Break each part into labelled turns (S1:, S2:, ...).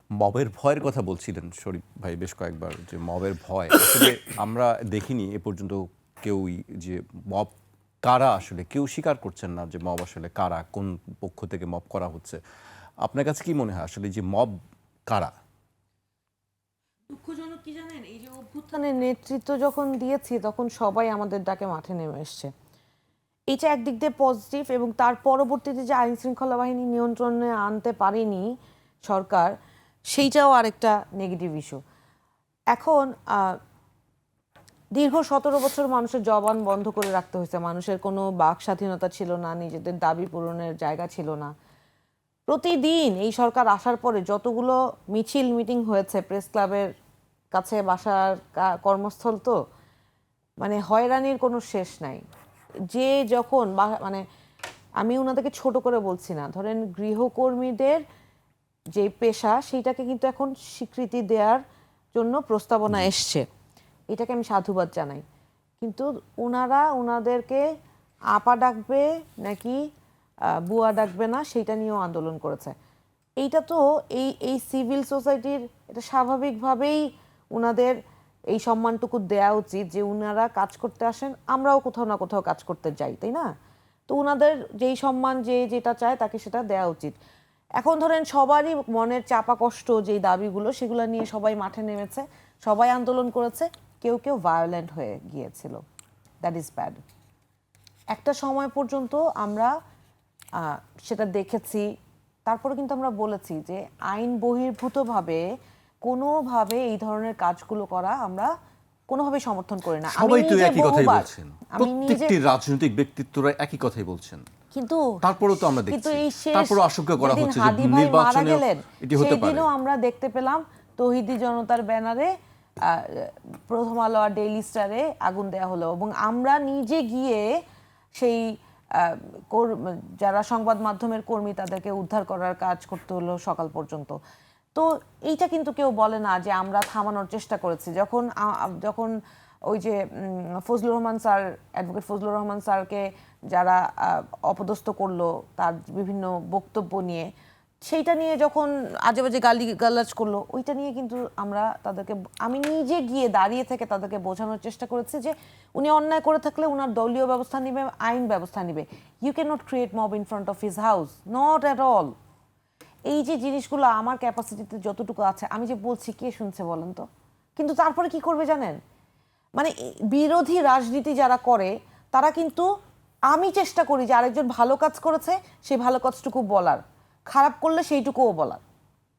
S1: মবের ভয়ের কথা বলছিলেন শরীফ ভাই বেশ কয়েকবার, যে মবের ভয় আসলে আমরা দেখিনি এ পর্যন্ত কেউই, যে মব কারা আসলে কেউ স্বীকার করছেন না যে মব আসলে কারা, কোন পক্ষ থেকে মব করা হচ্ছে। আপনার কাছে কি মনে হয় আসলে যে মব কারা?
S2: দুঃখজনক কি জানেন, এই যে অভ্যুত্থানের নেতৃত্ব যখন দিয়েছি তখন সবাই আমাদের ডাকে মাঠে নেমে এসছে। এটা একদিক দিয়ে পজিটিভ, এবং তার পরবর্তীতে যে আইন শৃঙ্খলা বাহিনী নিয়ন্ত্রণে আনতে পারেনি সরকার, সেইটাও আরেকটা নেগেটিভ ইস্যু। এখন দীর্ঘ 17 বছর মানুষের জবান বন্ধ করে রাখতে হয়েছে, মানুষের কোনো বাক স্বাধীনতা ছিল না, নিজেদের দাবি পূরণের জায়গা ছিল না। প্রতিদিন এই সরকার আসার পরে যতগুলো মিছিল মিটিং হয়েছে, প্রেস ক্লাবের কাছে, বাসার কর্মস্থল, তো মানে হয়রানির কোনো শেষ নাই। যে যখন মানে আমি ওনাদেরকে ছোট করে বলছি না, ধরেন গৃহকর্মীদের যে পেশা সেইটাকে কিন্তু এখন স্বীকৃতি দেওয়ার জন্য প্রস্তাবনা এসছে, এটাকে আমি সাধুবাদ জানাই। কিন্তু ওনারা ওনাদেরকে আপা ডাকবে নাকি বুয়া ডাকবে না সেইটা নিয়েও আন্দোলন করেছে। এইটা তো এই এই সিভিল সোসাইটির, এটা স্বাভাবিকভাবেই ওনাদের এই সম্মানটুকু দেওয়া উচিত যে ওনারা কাজ করতে আসেন, আমরাও কোথাও না কোথাও কাজ করতে যাই, তাই না? তো ওনাদের যেই সম্মান, যে যেটা চায় তাকে সেটা দেওয়া উচিত। এখন ধরেন সবারই মনের চাপা কষ্ট, যেই দাবিগুলো সেগুলো নিয়ে সবাই মাঠে নেমেছে, সবাই আন্দোলন করেছে, কেউ কেউ ভায়োলেন্ট হয়ে গিয়েছিল। That is bad. একটা সময় পর্যন্ত আমরা সেটা দেখেছি। তারপরে কিন্তু আমরা বলেছি যে আইন বহির্ভূতভাবে কোনোভাবে এই ধরনের কাজগুলো করা আমরা কোনোভাবে সমর্থন করি না।
S1: সবাই তো একই কথাই বলছেন, প্রত্যেকটি রাজনৈতিক ব্যক্তিত্বরা একই কথাই বলছেন,
S2: কিন্তু
S1: তারপরেও তো আমরা
S2: কিন্তু
S1: দেখছি,
S2: এই শেষ
S1: তারপরও আশঙ্কা করা
S2: যেদিন
S1: হচ্ছে যে
S2: হাদি ভাই মারা
S1: নির্বাচনে
S2: গেলেন,
S1: এটি হতে পারে।
S2: সেদিনও আমরা দেখতে পেলাম তৌহিদি জনতার ব্যানারে প্রথম আলো আর ডেইলি স্টারে আগুন দেওয়া হলো, এবং আমরা নিজে গিয়ে সেই যারা সংবাদ মাধ্যমের কর্মী তাদেরকে উদ্ধার করার কাজ করতে হলো সকাল পর্যন্ত। তো এইটা কিন্তু কেউ বলে না যে আমরা থামানোর চেষ্টা করেছি। যখন যখন ওই যে ফজলুর রহমান স্যার, অ্যাডভোকেট ফজলুর রহমান স্যারকে যারা অপদস্থ করলো তার বিভিন্ন বক্তব্য নিয়ে, সেইটা নিয়ে যখন আজেবাজে গালিগালাজ করলো, ওইটা নিয়ে কিন্তু আমরা তাদেরকে, আমি নিজে গিয়ে দাঁড়িয়ে থেকে তাদেরকে বোঝানোর চেষ্টা করেছি যে উনি অন্যায় করে থাকলে উনার দলীয় ব্যবস্থা নিবে, আইন ব্যবস্থা নিবে। You can not create mob in front of his house, not at all. এই যে জিনিসগুলো আমার ক্যাপাসিটিতে যতটুকু আছে, আমি যে বলছি কে শুনছে বলেন তো? কিন্তু তারপরে কি করবে জানেন, মানে বিরোধী রাজনীতি যারা করে তারা কিন্তু, আমি চেষ্টা করি যে আরেকজন ভালো কাজ করেছে সেই ভালো কাজটুকু বলার, খারাপ করলে সেইটুকুও বলার,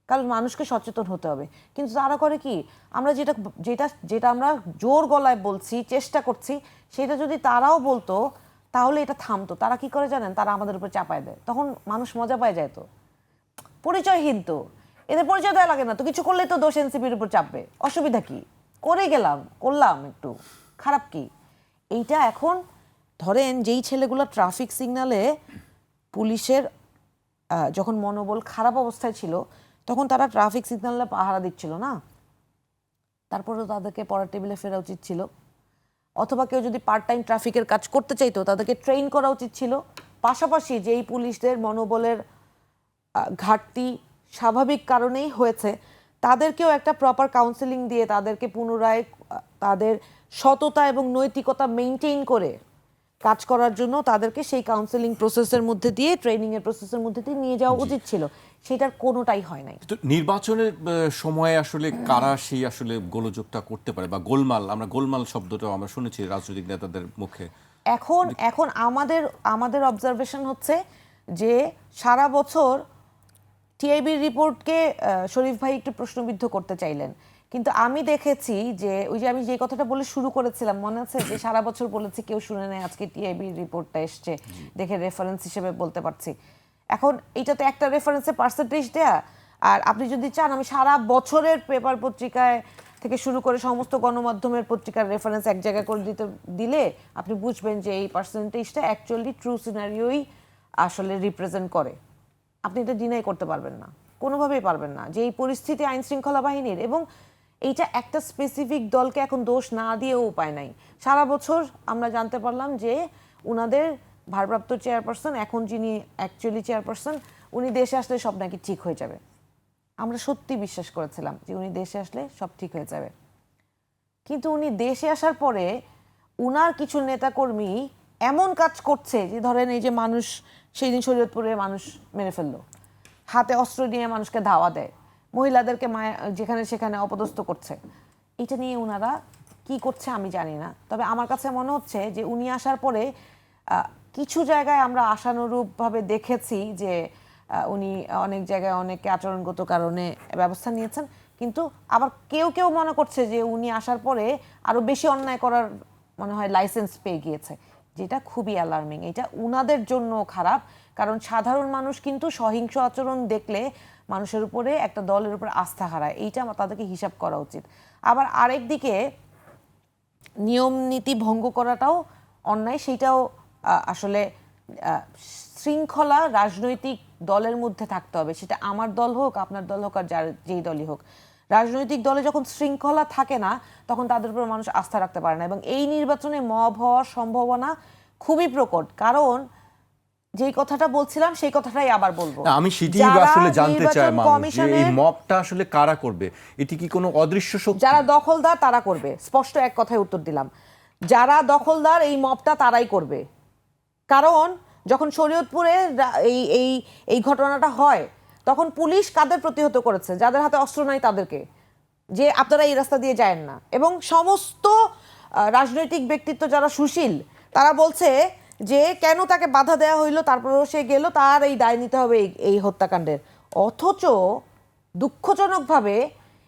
S2: কারণ মানুষকে সচেতন হতে হবে। কিন্তু তারা করে কি, আমরা যেটা যেটা যেটা আমরা জোর গলায় বলছি, চেষ্টা করছি, সেটা যদি তারাও বলতো তাহলে এটা থামতো। তারা কি করে জানেন, তারা আমাদের উপর চাপায় দেয়, তখন মানুষ মজা পায় যায়। তো পরিচয়হীন, তো এদের পরিচয় দেওয়া লাগে না, তো কিছু করলেই তো দোষ এনসিপির উপর চাপবে, অসুবিধা কি, করে গেলাম, করলাম, একটু খারাপ কি? এইটা এখন ধরেন যেই ছেলেগুলো ট্রাফিক সিগনালে পুলিশের যখন মনোবল খারাপ অবস্থায় ছিল তখন তারা ট্রাফিক সিগনালে পাহারা দিচ্ছিল না, তারপরেও তাদেরকে পড়ার টেবিলে ফেরা উচিত ছিল। অথবা কেউ যদি পার্ট টাইম ট্রাফিকের কাজ করতে চাইতো তাদেরকে ট্রেন করা উচিত ছিল। পাশাপাশি যেই পুলিশদের মনোবলের ঘাটতি স্বাভাবিক কারণেই হয়েছে, তাদেরকেও একটা প্রপার কাউন্সেলিং দিয়ে তাদেরকে পুনরায় তাদের সততা এবং নৈতিকতা মেনটেইন করে কাজ করার জন্য তাদেরকে সেই কাউন্সেলিং প্রসেসের মধ্যে দিয়ে, ট্রেনিং এর প্রসেসের মধ্যে দিয়ে নিয়ে যাওয়া উচিত ছিল। সেটার কোনোটাই হয় নাই।
S1: তো নির্বাচনের সময়ে আসলে কারা সেই আসলে গোলযোগটা করতে পারে, বা গোলমাল, আমরা গোলমাল শব্দটাও আমরা শুনেছি রাজনৈতিক নেতাদের মুখে।
S2: এখন এখন আমাদের আমাদের অবজারভেশন হচ্ছে যে সারা বছর টিআইবির রিপোর্টকে শরীফ ভাই একটু প্রশ্নবিদ্ধ করতে চাইলেন, কিন্তু আমি দেখেছি যে ওই যে আমি যে কথাটা বলে শুরু করেছিলাম মনে আছে, যে সারা বছর বলেছি কেউ শুনে নেয়, আজকে টিআইবির রিপোর্টটা এসছে দেখে রেফারেন্স হিসেবে বলতে পারছি। এখন এইটাতে একটা রেফারেন্সে পার্সেন্টেজ দেয়া, আর আপনি যদি চান আমি সারা বছরের পেপার পত্রিকায় থেকে শুরু করে সমস্ত গণমাধ্যমের পত্রিকার রেফারেন্স এক জায়গায় করে দিলে আপনি বুঝবেন যে এই পার্সেন্টেজটা অ্যাকচুয়ালি ট্রু সিনারিওই আসলে রিপ্রেজেন্ট করে। আপনি এটা ডিনাই করতে পারবেন না, কোনোভাবেই পারবেন না, যে এই পরিস্থিতি আইন শৃঙ্খলা বাহিনীর, এবং এইটা একটা স্পেসিফিক দলকে এখন দোষ না দিয়েও উপায় নাই। সারা বছর আমরা জানতে পারলাম যে উনাদের ভারপ্রাপ্ত চেয়ারপারসন, এখন যিনি অ্যাকচুয়ালি চেয়ারপারসন, উনি দেশে আসলে সব নাকি ঠিক হয়ে যাবে। আমরা সত্যি বিশ্বাস করেছিলাম যে উনি দেশে আসলে সব ঠিক হয়ে যাবে, কিন্তু উনি দেশে আসার পরে উনার কিছু নেতাকর্মী এমন কাজ করছে যে ধরেন এই যে মানুষ সেই দিন শরীয়তপুরে মানুষ মেরে ফেললো, হাতে অস্ত্র নিয়ে মানুষকে ধাওয়া দেয়, মহিলাদেরকে যেখানে সেখানে অপদস্থ করছে, এটা নিয়ে উনারা কি করছে আমি জানি না। তবে আমার কাছে মনে হচ্ছে যে উনি আসার পরে কিছু জায়গায় আমরা আশানুরূপভাবে দেখেছি যে উনি অনেক জায়গায় অনেকে আচরণগত কারণে ব্যবস্থা নিয়েছেন, কিন্তু আবার কেউ কেউ মনে করছে যে উনি আসার পরে আরো বেশি অন্যায় করার মনে হয় লাইসেন্স পেয়ে গিয়েছে, যেটা খুবই অ্যালার্মিং। এটা উনাদের জন্য খারাপ, কারণ সাধারণ মানুষ কিন্তু সহিংস আচরণ দেখলে মানুষের উপরে একটা দলের উপরে আস্থা হারায়, এইটা তাদেরকে হিসাব করা উচিত। আবার আরেক দিকে নিয়ম নীতি ভঙ্গ করাটাও অন্যায়, সেইটাও আসলে শৃঙ্খলা রাজনৈতিক দলের মধ্যে থাকতে হবে, সেটা আমার দল হোক আপনার দল হোক আর যার যেই দলই হোক। রাজনৈতিক দলে যখন শৃঙ্খলা থাকে না তখন তাদের উপর মানুষ আস্থা রাখতে পারে না, এবং এই নির্বাচনে মব হওয়ার সম্ভাবনা খুবই প্রকট। কারণ যেই কথাটা বলছিলাম সেই কথাটাই আবার বলবো,
S1: আমি সেটাই আসলে জানতে চাই মানুষ যে এই মবটা আসলে কারা করবে, এটি কি কোনো অদৃশ্য শক্তি?
S2: যারা দখলদার তারা করবে, স্পষ্ট এক কথায় উত্তর দিলাম, যারা দখলদার এই মবটা তারাই করবে। কারণ যখন শরীয়তপুরে এই এই এই ঘটনাটা হয় তখন পুলিশ কাদের প্রতিহত করেছে? যাদের হাতে অস্ত্র নাই তাদেরকে, যে আপনারা এই রাস্তা দিয়ে যায়েন না। এবং সমস্ত রাজনৈতিক ব্যক্তিত্ব যারা সুশীল তারা বলছে যে কেন তাকে বাধা দেওয়া হইলো, তারপরেও সে গেল, তার এই দায় নিতে হবে এই হত্যাকাণ্ডের। অথচ দুঃখজনকভাবে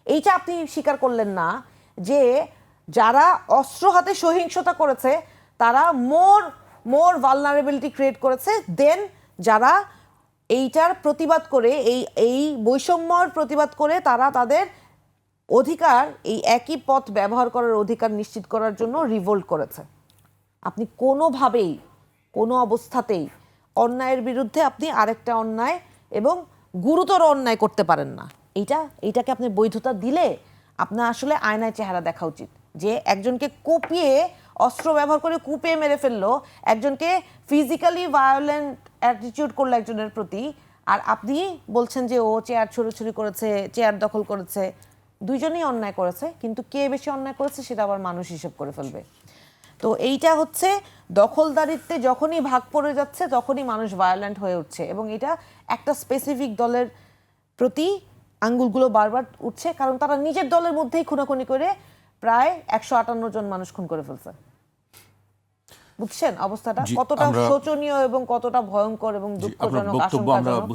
S2: এইটা আপনি স্বীকার করলেন না যে যারা অস্ত্র হাতে সহিংসতা করেছে তারা মোর ভালনারেবিলিটি ক্রিয়েট করেছে দেন যারা এইটার প্রতিবাদ করে এই বৈষম্যর প্রতিবাদ করে তারা তাদের অধিকার, এই একই পথ ব্যবহার করার অধিকার নিশ্চিত করার জন্য রিভোল্ট করেছে। আপনি কোনোভাবেই কোনো অবস্থাতেই অন্যায়ের বিরুদ্ধে আপনি আরেকটা অন্যায় এবং গুরুতর অন্যায় করতে পারেন না। এইটাকে আপনি বৈধতা দিলে আপনার আসলে আয়নায় চেহারা দেখা উচিত, যে একজনকে কুপিয়ে অস্ত্র ব্যবহার করে কুপিয়ে মেরে ফেললো, একজনকে ফিজিক্যালি ভায়োলেন্ট অ্যাটিটিউড করলো একজনের প্রতি, আর আপনি বলছেন যে ও চেয়ার ছুড়োছুড়ি করেছে, চেয়ার দখল করেছে। দুইজনেই অন্যায় করেছে, কিন্তু কে বেশি অন্যায় করেছে সেটা আবার মানুষ হিসেব করে ফেলবে। তো এইটা হচ্ছে দখলদারিত্বে যখনই ভাগ পড়ে যাচ্ছে তখনই মানুষ ভায়োলেন্ট হয়ে উঠছে, এবং এটা একটা স্পেসিফিক দলের প্রতি আঙ্গুলগুলো বারবার উঠছে, কারণ তারা নিজের দলের মধ্যেই খুনাখুনি করে প্রায় 158 জন মানুষ খুন করে ফেলছে। বুঝছেন অবস্থাটা কতটা শোচনীয় এবং কতটা ভয়ঙ্কর এবং দুঃখজনক, আশঙ্কাজনক।